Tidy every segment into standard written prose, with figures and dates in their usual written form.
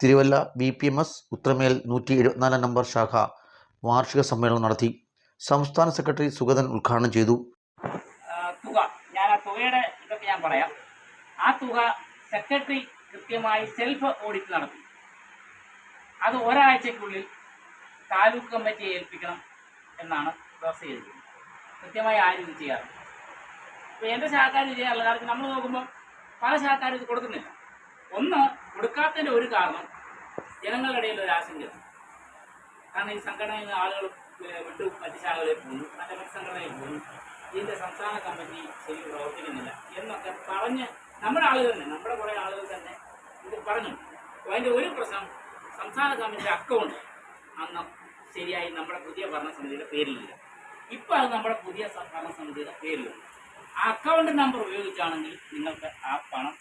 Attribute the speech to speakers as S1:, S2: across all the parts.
S1: Thiruvalla BPMS Uthramel 174 number ശാഖ വാർഷിക സമ്മേളനം നടത്തി. സംസ്ഥാന സെക്രട്ടറി സുഗതൻ ഉദ്ഘാടനം ചെയ്തു.
S2: തുക ഞാൻ ആ തുകയുടെ ഇതൊക്കെ ഞാൻ പറയാം. ആ തുക സെക്രട്ടറി കൃത്യമായി സെൽഫ് ഓഡിറ്റ് നടത്തി. അത് ഒരാഴ്ചക്കുള്ളിൽ താലൂക്ക് കമ്മിറ്റിയെ ഏൽപ്പിക്കണം എന്നാണ് വ്യവസ്ഥ ചെയ്തിരിക്കുന്നത്. കൃത്യമായി ആരും ഇത് ചെയ്യാറുണ്ട്. ഇപ്പോൾ എൻ്റെ ശാഖാർ ചെയ്യാറുള്ള കാരണം നമ്മൾ നോക്കുമ്പോൾ പല ശാഖാരും ഇത് കൊടുക്കുന്നില്ല. ഒന്ന്, കൊടുക്കാത്തതിൻ്റെ ഒരു കാരണം ജനങ്ങളുടെ ഇടയിൽ ഒരു ആശങ്കയാണ്. കാരണം ഈ സംഘടനയിൽ നിന്ന് ആളുകൾ വിട്ടു മറ്റ് ശാഖകളിൽ പോകുന്നു, മറ്റ് സംഘടനയിൽ പോകുന്നു, ഇതിൻ്റെ സംസ്ഥാന കമ്മിറ്റി ശരി പ്രവർത്തിക്കുന്നില്ല എന്നൊക്കെ പറഞ്ഞ് നമ്മുടെ ആളുകൾ തന്നെ, നമ്മുടെ കുറേ ആളുകൾ തന്നെ ഇത് പറഞ്ഞു. അപ്പോൾ അതിൻ്റെ ഒരു പ്രശ്നം, സംസ്ഥാന കമ്മിറ്റിയുടെ അക്കൗണ്ട് അന്ന് ശരിയായി നമ്മുടെ പുതിയ ഭരണസമിതിയുടെ പേരിലില്ല. ഇപ്പോൾ അത് നമ്മുടെ പുതിയ ഭരണസമിതിയുടെ പേരിലുണ്ട്. ആ അക്കൗണ്ട് നമ്പർ ഉപയോഗിച്ചാണെങ്കിൽ നിങ്ങൾക്ക് ആ പണം,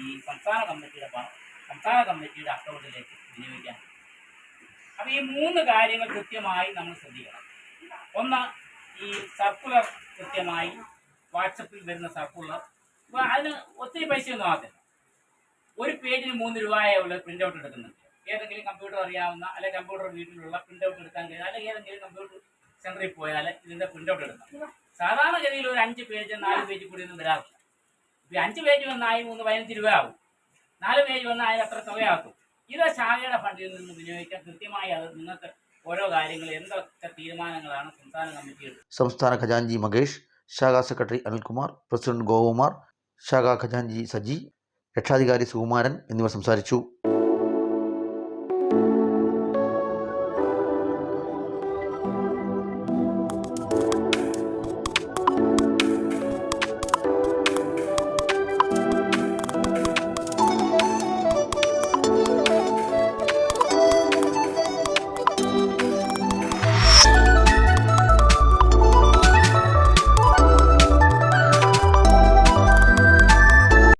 S2: ഈ സംസ്ഥാന കമ്മിറ്റിയുടെ പണം സംസ്ഥാന കമ്മിറ്റിയുടെ അക്കൗണ്ടിലേക്ക് വിനിയോഗിക്കാൻ. അപ്പോൾ ഈ 3 കാര്യങ്ങൾ കൃത്യമായി നമ്മൾ ശ്രദ്ധിക്കണം. ഒന്ന്, ഈ സർക്കുലർ കൃത്യമായി വാട്സപ്പിൽ വരുന്ന സർക്കുലർ, അപ്പോൾ അതിന് ഒത്തിരി പൈസയൊന്നും ആകത്തില്ല. ഒരു പേജിന് 3 രൂപയുള്ള പ്രിൻ്റ് ഔട്ട് എടുക്കുന്നുണ്ട്. ഏതെങ്കിലും കമ്പ്യൂട്ടർ അറിയാവുന്ന അല്ലെങ്കിൽ കമ്പ്യൂട്ടർ വീട്ടിലുള്ള പ്രിൻ്റ് ഔട്ട് എടുക്കാൻ കഴിയുക, അല്ലെങ്കിൽ ഏതെങ്കിലും കമ്പ്യൂട്ടർ സെൻറ്ററിൽ പോയാൽ ഇതിൻ്റെ പ്രിൻ്റ് ഔട്ട് എടുക്കാം. സാധാരണഗതിയിൽ ഒരു 5 പേജ് 4 പേജ് കൂടി ഒന്നും വരാറില്ല. ഇപ്പോൾ 5 പേജ് വന്നാൽ 15 രൂപ ആവും, 4 പേജ് വന്നാൽ അതിന് അത്ര തുകയാക്കും. ഇത് ശാഖയുടെ ഫണ്ടിൽ നിന്ന് വിനിയോഗിക്കാൻ കൃത്യമായി അത് നിങ്ങൾക്ക് ഓരോ കാര്യങ്ങൾ എന്തൊക്കെ തീരുമാനങ്ങളാണ് സംസ്ഥാന കമ്മിറ്റി.
S1: സംസ്ഥാന ഖജാൻജി മകേഷ്, ശാഖാ സെക്രട്ടറി അനിൽകുമാർ, പ്രസിഡന്റ് ഗോകുമാർ, ശാഖാ ഖജാൻജി സജി, രക്ഷാധികാരി സുകുമാരൻ എന്നിവർ സംസാരിച്ചു.